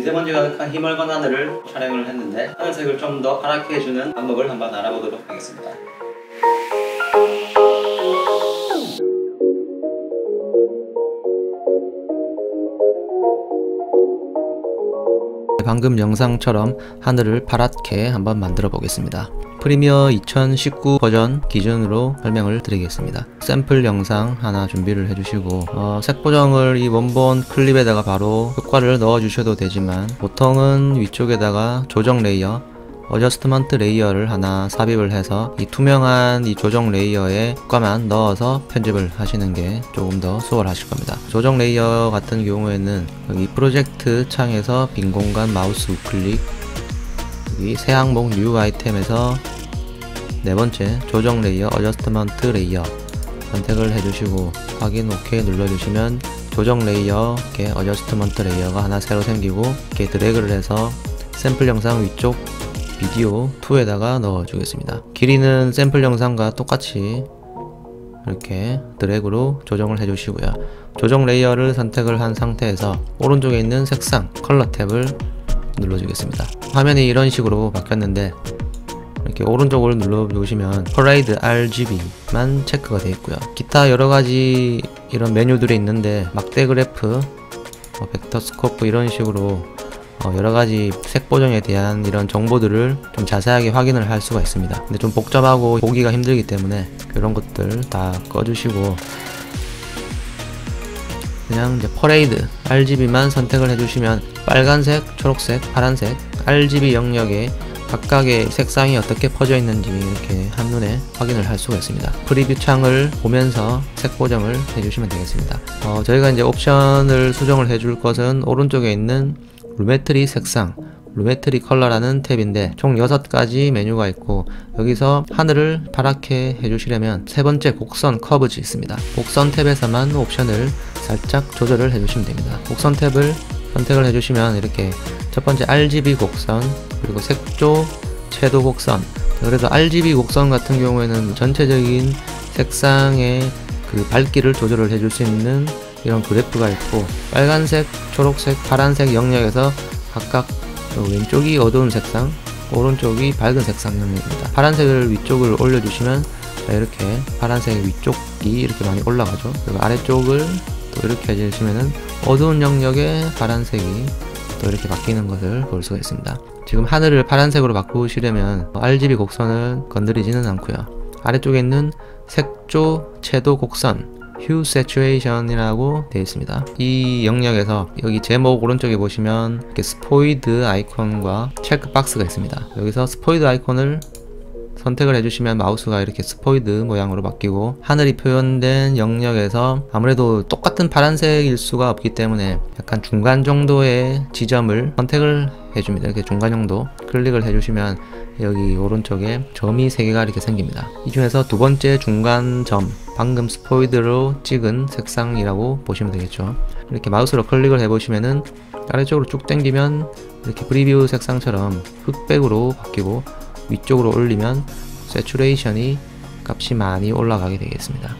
미세먼지 가득한 희멀건 하늘을 촬영을 했는데 하늘색을 좀 더 파랗게 해주는 방법을 한번 알아보도록 하겠습니다. 방금 영상처럼 하늘을 파랗게 한번 만들어 보겠습니다. 프리미어 2019 버전 기준으로 설명을 드리겠습니다. 샘플 영상 하나 준비를 해주시고 색 보정을 이 원본 클립에다가 바로 효과를 넣어 주셔도 되지만 보통은 위쪽에다가 조정 레이어 어저스트먼트 레이어를 하나 삽입을 해서 이 투명한 이 조정 레이어에 효과만 넣어서 편집을 하시는 게 조금 더 수월하실 겁니다. 조정 레이어 같은 경우에는 여기 프로젝트 창에서 빈 공간 마우스 우클릭, 여기 새 항목 뉴 아이템에서 네 번째 조정 레이어 어저스트먼트 레이어 선택을 해주시고 확인 OK 눌러주시면 조정 레이어 이렇게 어저스트먼트 레이어가 하나 새로 생기고 이렇게 드래그를 해서 샘플 영상 위쪽 비디오 2에다가 넣어 주겠습니다. 길이는 샘플 영상과 똑같이 이렇게 드래그로 조정을 해 주시고요. 조정 레이어를 선택을 한 상태에서 오른쪽에 있는 색상 컬러 탭을 눌러 주겠습니다. 화면이 이런 식으로 바뀌었는데 이렇게 오른쪽을 눌러 주시면 퍼레이드 RGB만 체크가 되어 있고요. 기타 여러가지 이런 메뉴들이 있는데 막대 그래프, 벡터 스코프 이런 식으로 여러가지 색 보정에 대한 이런 정보들을 좀 자세하게 확인을 할 수가 있습니다. 근데 좀 복잡하고 보기가 힘들기 때문에 이런 것들 다 꺼주시고 그냥 이제 퍼레이드 RGB만 선택을 해주시면 빨간색, 초록색, 파란색 RGB 영역에 각각의 색상이 어떻게 퍼져 있는지 이렇게 한눈에 확인을 할 수가 있습니다. 프리뷰 창을 보면서 색 보정을 해주시면 되겠습니다. 저희가 이제 옵션을 수정을 해줄 것은 오른쪽에 있는 루메트리 색상, 루메트리 컬러라는 탭인데 총 6가지 메뉴가 있고 여기서 하늘을 파랗게 해주시려면 세 번째 곡선 커브즈 있습니다. 곡선 탭에서만 옵션을 살짝 조절을 해주시면 됩니다. 곡선 탭을 선택을 해주시면 이렇게 첫 번째 RGB 곡선 그리고 색조, 채도 곡선. 그래서 RGB 곡선 같은 경우에는 전체적인 색상의 그 밝기를 조절을 해줄 수 있는 이런 그래프가 있고 빨간색, 초록색, 파란색 영역에서 각각 왼쪽이 어두운 색상, 오른쪽이 밝은 색상 영역입니다. 파란색을 위쪽을 올려주시면 이렇게 파란색 위쪽이 이렇게 많이 올라가죠. 그리고 아래쪽을 또 이렇게 해주시면은 어두운 영역의 파란색이 또 이렇게 바뀌는 것을 볼 수가 있습니다. 지금 하늘을 파란색으로 바꾸시려면 RGB 곡선을 건드리지는 않고요. 아래쪽에 있는 색조, 채도 곡선 Hue Saturation 이라고 되어 있습니다. 이 영역에서 여기 제목 오른쪽에 보시면 이렇게 스포이드 아이콘과 체크박스가 있습니다. 여기서 스포이드 아이콘을 선택을 해주시면 마우스가 이렇게 스포이드 모양으로 바뀌고 하늘이 표현된 영역에서 아무래도 똑같은 파란색일 수가 없기 때문에 약간 중간 정도의 지점을 선택을 해줍니다. 이렇게 중간 정도 클릭을 해주시면 여기 오른쪽에 점이 3개가 이렇게 생깁니다. 이 중에서 두 번째 중간 점, 방금 스포이드로 찍은 색상이라고 보시면 되겠죠. 이렇게 마우스로 클릭을 해보시면은 아래쪽으로 쭉 당기면 이렇게 프리뷰 색상처럼 흑백으로 바뀌고 위쪽으로 올리면 세츄레이션이 값이 많이 올라가게 되겠습니다.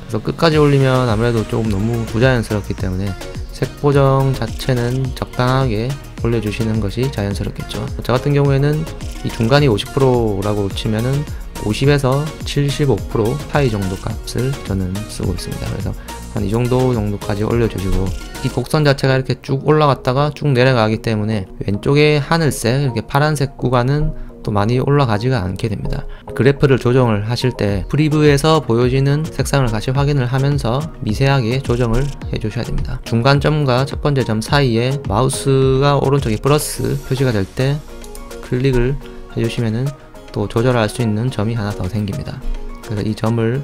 그래서 끝까지 올리면 아무래도 조금 너무 부자연스럽기 때문에 색 보정 자체는 적당하게 올려주시는 것이 자연스럽겠죠. 저 같은 경우에는 이 중간이 50%라고 치면은 50에서 75% 사이 정도 값을 저는 쓰고 있습니다. 그래서 한 이 정도까지 올려주시고 이 곡선 자체가 이렇게 쭉 올라갔다가 쭉 내려가기 때문에 왼쪽에 하늘색 이렇게 파란색 구간은 또 많이 올라가지가 않게 됩니다. 그래프를 조정을 하실 때 프리뷰에서 보여지는 색상을 같이 확인을 하면서 미세하게 조정을 해 주셔야 됩니다. 중간점과 첫 번째 점 사이에 마우스가 오른쪽에 플러스 표시가 될 때 클릭을 해주시면은 또 조절할 수 있는 점이 하나 더 생깁니다. 그래서 이 점을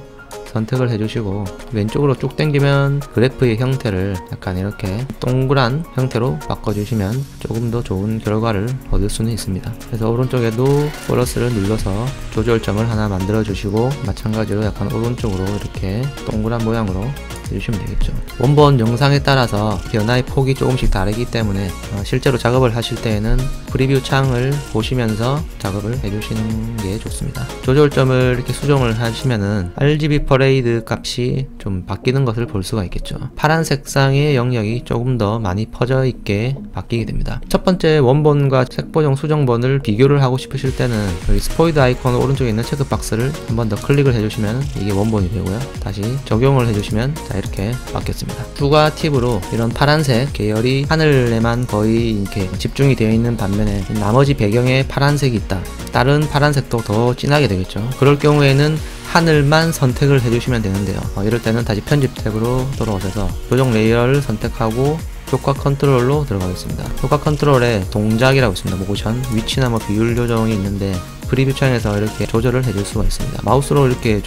선택을 해주시고 왼쪽으로 쭉 당기면 그래프의 형태를 약간 이렇게 동그란 형태로 바꿔주시면 조금 더 좋은 결과를 얻을 수는 있습니다. 그래서 오른쪽에도 플러스를 눌러서 조절점을 하나 만들어 주시고 마찬가지로 약간 오른쪽으로 이렇게 동그란 모양으로 해주시면 되겠죠. 원본 영상에 따라서 변화의 폭이 조금씩 다르기 때문에 실제로 작업을 하실 때에는 프리뷰 창을 보시면서 작업을 해주시는 게 좋습니다. 조절점을 이렇게 수정을 하시면은 RGB 퍼레이드 값이 좀 바뀌는 것을 볼 수가 있겠죠. 파란 색상의 영역이 조금 더 많이 퍼져 있게 바뀌게 됩니다. 첫 번째, 원본과 색보정 수정본을 비교를 하고 싶으실 때는 여기 스포이드 아이콘 오른쪽에 있는 체크박스를 한 번 더 클릭을 해주시면 이게 원본이 되고요. 다시 적용을 해주시면 자, 이렇게 바뀌었습니다. 추가 팁으로 이런 파란색 계열이 하늘에만 거의 이렇게 집중이 되어 있는 반면에 나머지 배경에 파란색이 있다, 다른 파란색도 더 진하게 되겠죠. 그럴 경우에는 하늘만 선택을 해주시면 되는데요. 이럴 때는 다시 편집 탭으로 돌아오셔서 조정 레이어를 선택하고 효과 컨트롤로 들어가겠습니다. 효과 컨트롤에 동작이라고 있습니다. 모션, 위치나 뭐 비율 조정이 있는데 프리뷰 창에서 이렇게 조절을 해줄 수가 있습니다. 마우스로 이렇게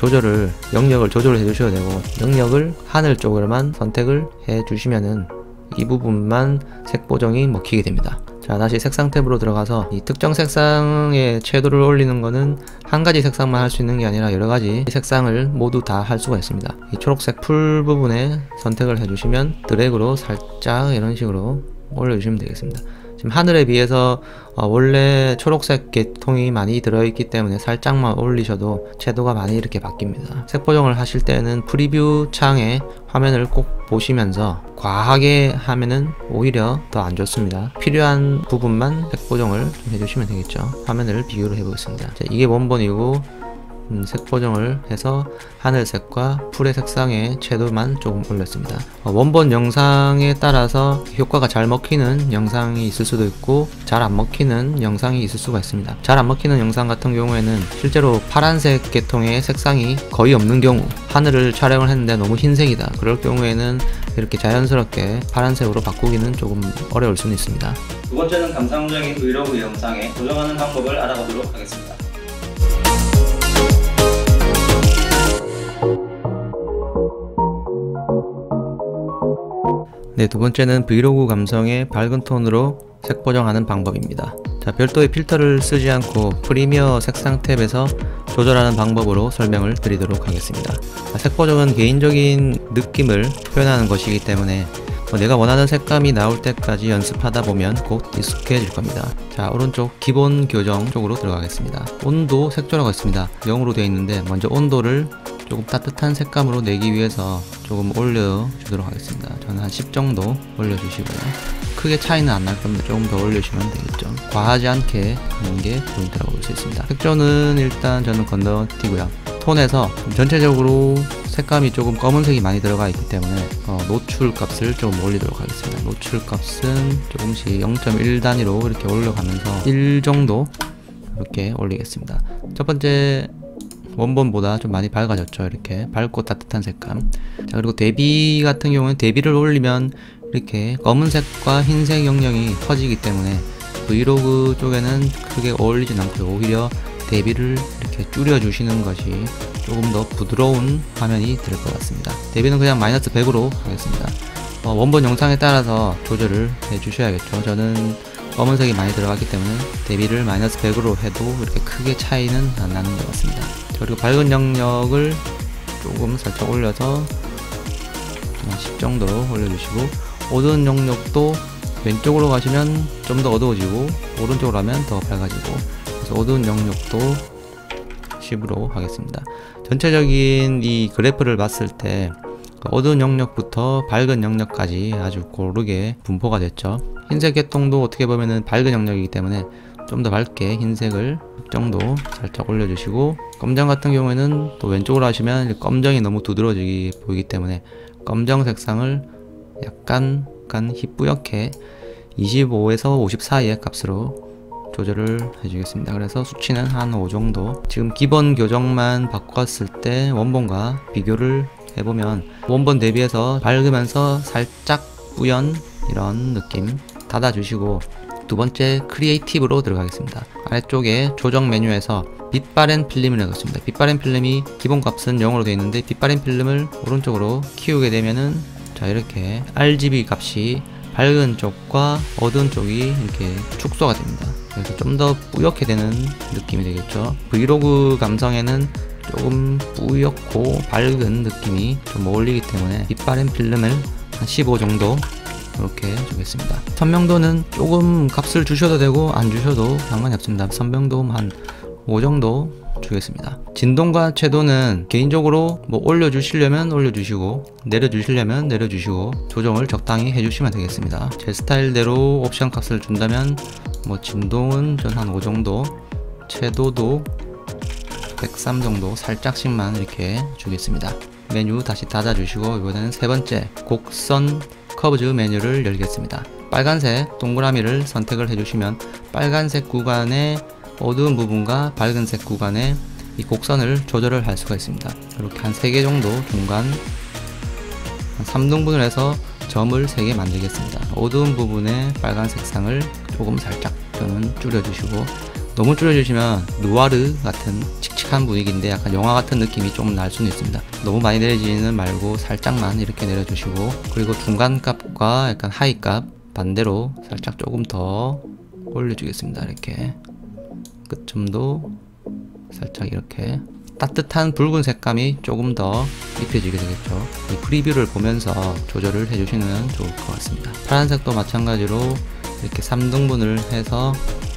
영역을 조절을 해주셔야 되고, 영역을 하늘 쪽으로만 선택을 해주시면은 이 부분만 색 보정이 먹히게 됩니다. 자, 다시 색상 탭으로 들어가서 이 특정 색상의 채도를 올리는 거는 한 가지 색상만 할 수 있는 게 아니라 여러 가지 색상을 모두 다 할 수가 있습니다. 이 초록색 풀 부분에 선택을 해주시면 드래그로 살짝 이런 식으로 올려주시면 되겠습니다. 지금 하늘에 비해서 원래 초록색 계통이 많이 들어있기 때문에 살짝만 올리셔도 채도가 많이 이렇게 바뀝니다. 색 보정을 하실 때는 프리뷰 창에 화면을 꼭 보시면서 과하게 하면은 오히려 더 안 좋습니다. 필요한 부분만 색 보정을 좀 해주시면 되겠죠. 화면을 비교를 해보겠습니다. 자, 이게 원본이고 색 보정을 해서 하늘색과 풀의 색상의 채도만 조금 올렸습니다. 원본 영상에 따라서 효과가 잘 먹히는 영상이 있을 수도 있고 잘 안 먹히는 영상이 있을 수가 있습니다. 잘 안 먹히는 영상 같은 경우에는 실제로 파란색 계통의 색상이 거의 없는 경우, 하늘을 촬영을 했는데 너무 흰색이다, 그럴 경우에는 이렇게 자연스럽게 파란색으로 바꾸기는 조금 어려울 수는 있습니다. 두 번째는 감상적인 브이로그 영상에 조정하는 방법을 알아보도록 하겠습니다. 네, 두 번째는 브이로그 감성의 밝은 톤으로 색 보정하는 방법입니다. 자, 별도의 필터를 쓰지 않고 프리미어 색상 탭에서 조절하는 방법으로 설명을 드리도록 하겠습니다. 색 보정은 개인적인 느낌을 표현하는 것이기 때문에 내가 원하는 색감이 나올 때까지 연습하다 보면 곧 익숙해질 겁니다. 자, 오른쪽 기본 교정 쪽으로 들어가겠습니다. 온도 색조라고 있습니다. 0으로 되어 있는데 먼저 온도를 조금 따뜻한 색감으로 내기 위해서 조금 올려주도록 하겠습니다. 저는 한 10 정도 올려주시고요. 크게 차이는 안 날 겁니다. 조금 더 올려주시면 되겠죠. 과하지 않게 하는 게 포인트라고 볼 수 있습니다. 색조는 일단 저는 건너뛰고요. 톤에서 전체적으로 색감이 조금 검은색이 많이 들어가 있기 때문에 노출 값을 좀 올리도록 하겠습니다. 노출 값은 조금씩 0.1 단위로 이렇게 올려가면서 1 정도 이렇게 올리겠습니다. 첫 번째, 원본보다 좀 많이 밝아졌죠. 이렇게 밝고 따뜻한 색감. 자, 그리고 대비 같은 경우는 대비를 올리면 이렇게 검은색과 흰색 영역이 커지기 때문에 브이로그 쪽에는 크게 어울리진 않고요. 오히려 대비를 이렇게 줄여주시는 것이 조금 더 부드러운 화면이 될 것 같습니다. 대비는 그냥 마이너스 100으로 하겠습니다. 원본 영상에 따라서 조절을 해 주셔야겠죠. 저는 검은색이 많이 들어갔기 때문에 대비를 마이너스 100으로 해도 이렇게 크게 차이는 안 나는 것 같습니다. 그리고 밝은 영역을 조금 살짝 올려서 10 정도로 올려주시고, 어두운 영역도 왼쪽으로 가시면 좀 더 어두워지고 오른쪽으로 하면 더 밝아지고, 그래서 어두운 영역도 10으로 하겠습니다. 전체적인 이 그래프를 봤을 때 어두운 영역부터 밝은 영역까지 아주 고르게 분포가 됐죠. 흰색 계통도 어떻게 보면은 밝은 영역이기 때문에 좀 더 밝게 흰색을 정도 살짝 올려주시고, 검정 같은 경우에는 또 왼쪽으로 하시면 검정이 너무 두드러지게 보이기 때문에 검정 색상을 약간 희뿌옇게 25에서 50 사이의 값으로 조절을 해주겠습니다. 그래서 수치는 한 5 정도. 지금 기본 교정만 바꿨을 때 원본과 비교를 해보면 원본 대비해서 밝으면서 살짝 뿌연 이런 느낌 닫아주시고, 두 번째 크리에이티브로 들어가겠습니다. 아래쪽에 조정 메뉴에서 빛바랜 필름을 넣었습니다. 빛바랜 필름이 기본 값은 0으로 되어 있는데 빛바랜 필름을 오른쪽으로 키우게 되면은 자, 이렇게 RGB 값이 밝은 쪽과 어두운 쪽이 이렇게 축소가 됩니다. 그래서 좀 더 뿌옇게 되는 느낌이 되겠죠. 브이로그 감성에는 조금 뿌옇고 밝은 느낌이 좀 어울리기 때문에 빛바랜 필름을 한 15 정도 이렇게 주겠습니다. 선명도는 조금 값을 주셔도 되고 안 주셔도 상관이 없습니다. 선명도 한 5 정도 주겠습니다. 진동과 채도는 개인적으로 뭐 올려주시려면 올려주시고 내려주시려면 내려주시고 조정을 적당히 해주시면 되겠습니다. 제 스타일대로 옵션 값을 준다면 뭐 진동은 전 한 5 정도, 채도도 103 정도 살짝씩만 이렇게 주겠습니다. 메뉴 다시 닫아주시고 이번에는 세 번째 곡선 커브즈 메뉴를 열겠습니다. 빨간색 동그라미를 선택을 해주시면 빨간색 구간의 어두운 부분과 밝은색 구간의 이 곡선을 조절을 할 수가 있습니다. 이렇게 한 3개 정도 중간 한 3등분을 해서 점을 3개 만들겠습니다. 어두운 부분의 빨간 색상을 조금 살짝 저는 줄여주시고, 너무 줄여주시면 누아르 같은 칙칙한 분위기인데 약간 영화 같은 느낌이 좀 날 수는 있습니다. 너무 많이 내리지는 말고 살짝만 이렇게 내려주시고, 그리고 중간 값과 약간 하이 값 반대로 살짝 조금 더 올려주겠습니다. 이렇게 끝점도 살짝 이렇게 따뜻한 붉은 색감이 조금 더 입혀지게 되겠죠. 이 프리뷰를 보면서 조절을 해주시면 좋을 것 같습니다. 파란색도 마찬가지로 이렇게 3등분을 해서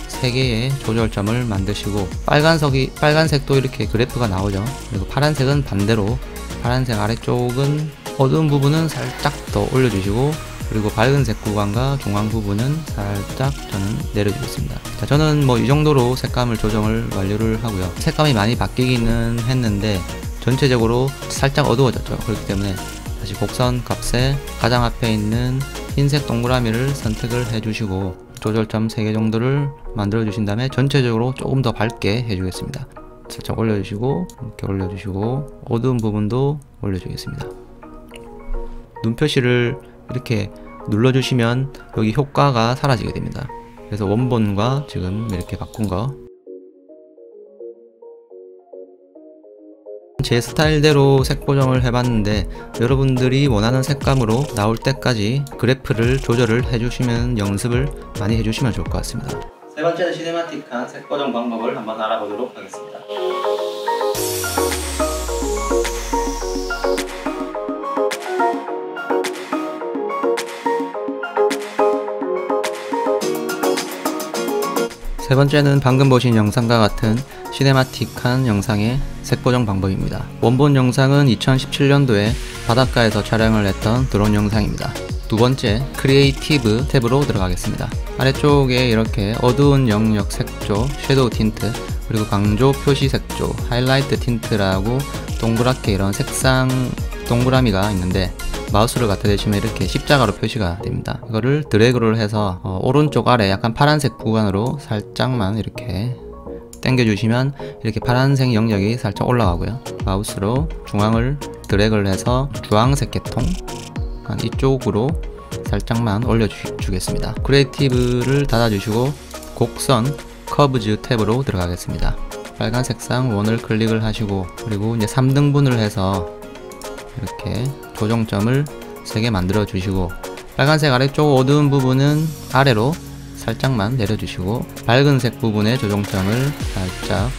3개의 조절점을 만드시고, 빨간색도 이렇게 그래프가 나오죠. 그리고 파란색은 반대로, 파란색 아래쪽은 어두운 부분은 살짝 더 올려주시고, 그리고 밝은색 구간과 중앙 부분은 살짝 저는 내려주겠습니다. 자, 저는 뭐 이 정도로 색감을 조정을 완료를 하고요. 색감이 많이 바뀌기는 했는데 전체적으로 살짝 어두워졌죠. 그렇기 때문에 다시 곡선 값에 가장 앞에 있는 흰색 동그라미를 선택을 해주시고 조절점 3개 정도를 만들어 주신 다음에 전체적으로 조금 더 밝게 해주겠습니다. 살짝 올려주시고, 이렇게 올려주시고, 어두운 부분도 올려주겠습니다. 눈표시를 이렇게 눌러주시면 여기 효과가 사라지게 됩니다. 그래서 원본과 지금 이렇게 바꾼 거, 제 스타일대로 색 보정을 해봤는데 여러분들이 원하는 색감으로 나올 때까지 그래프를 조절을 해주시면, 연습을 많이 해주시면 좋을 것 같습니다. 세 번째는 시네마틱한 색 보정 방법을 한번 알아보도록 하겠습니다. 세 번째는 방금 보신 영상과 같은 시네마틱한 영상의 색 보정 방법입니다. 원본 영상은 2017년도에 바닷가에서 촬영을 했던 드론 영상입니다. 두 번째, 크리에이티브 탭으로 들어가겠습니다. 아래쪽에 이렇게 어두운 영역 색조, 섀도우 틴트, 그리고 강조 표시 색조, 하이라이트 틴트라고 동그랗게 이런 색상 동그라미가 있는데, 마우스를 갖다 대시면 이렇게 십자가로 표시가 됩니다. 이거를 드래그를 해서 오른쪽 아래 약간 파란색 구간으로 살짝만 이렇게 당겨주시면 이렇게 파란색 영역이 살짝 올라가고요. 마우스로 중앙을 드래그를 해서 주황색 계통 한 이쪽으로 살짝만 올려주겠습니다. 크리에이티브를 닫아주시고 곡선 커브즈 탭으로 들어가겠습니다. 빨간 색상 원을 클릭을 하시고, 그리고 이제 3등분을 해서 이렇게 조정점을 3개 만들어 주시고, 빨간색 아래쪽 어두운 부분은 아래로 살짝만 내려주시고, 밝은색 부분의 조정점을 살짝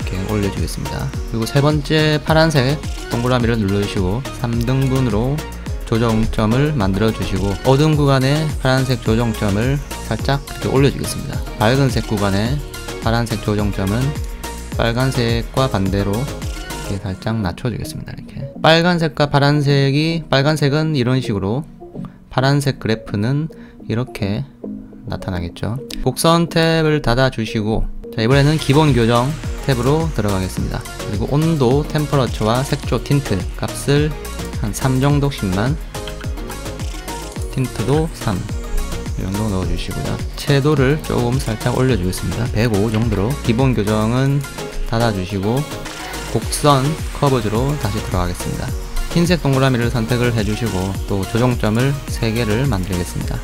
이렇게 올려주겠습니다. 그리고 세 번째 파란색 동그라미를 눌러주시고 3등분으로 조정점을 만들어 주시고, 어두운 구간에 파란색 조정점을 살짝 이렇게 올려주겠습니다. 밝은색 구간에 파란색 조정점은 빨간색과 반대로 이렇게 살짝 낮춰주겠습니다. 이렇게 빨간색과 파란색이, 빨간색은 이런 식으로, 파란색 그래프는 이렇게 나타나겠죠. 곡선 탭을 닫아주시고, 자, 이번에는 기본 교정 탭으로 들어가겠습니다. 그리고 온도, 템퍼러처와 색조, 틴트 값을 한 3 정도씩만, 틴트도 3 이 정도 넣어주시고요. 채도를 조금 살짝 올려주겠습니다. 105 정도로. 기본 교정은 닫아주시고 곡선 커브즈로 다시 들어가겠습니다. 흰색 동그라미를 선택을 해주시고 또 조정점을 3개를 만들겠습니다.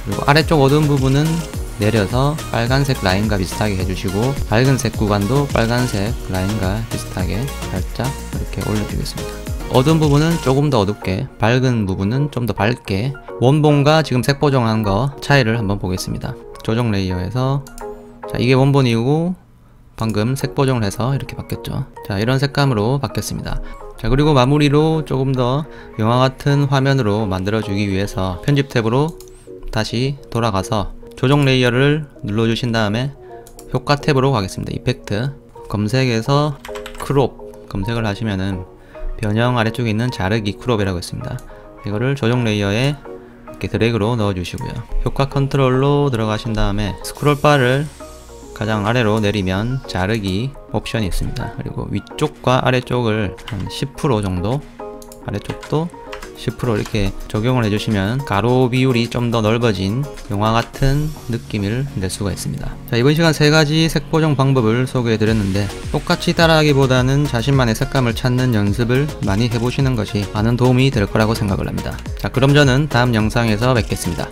그리고 아래쪽 어두운 부분은 내려서 빨간색 라인과 비슷하게 해주시고, 밝은색 구간도 빨간색 라인과 비슷하게 살짝 이렇게 올려주겠습니다. 어두운 부분은 조금 더 어둡게, 밝은 부분은 좀 더 밝게, 원본과 지금 색 보정한 거 차이를 한번 보겠습니다. 조정 레이어에서, 자, 이게 원본이고 방금 색 보정을 해서 이렇게 바뀌었죠. 자, 이런 색감으로 바뀌었습니다. 자, 그리고 마무리로 조금 더 영화 같은 화면으로 만들어주기 위해서 편집 탭으로 다시 돌아가서 조정 레이어를 눌러주신 다음에 효과 탭으로 가겠습니다. 이펙트 검색에서 크롭 검색을 하시면은 변형 아래쪽에 있는 자르기 크롭이라고 있습니다. 이거를 조정 레이어에 이렇게 드래그로 넣어주시고요. 효과 컨트롤로 들어가신 다음에 스크롤바를 가장 아래로 내리면 자르기 옵션이 있습니다. 그리고 위쪽과 아래쪽을 한 10% 정도, 아래쪽도 10% 이렇게 적용을 해주시면 가로 비율이 좀 더 넓어진 영화 같은 느낌을 낼 수가 있습니다. 자, 이번 시간 3가지 색 보정 방법을 소개해 드렸는데 똑같이 따라하기보다는 자신만의 색감을 찾는 연습을 많이 해보시는 것이 많은 도움이 될 거라고 생각을 합니다. 자, 그럼 저는 다음 영상에서 뵙겠습니다.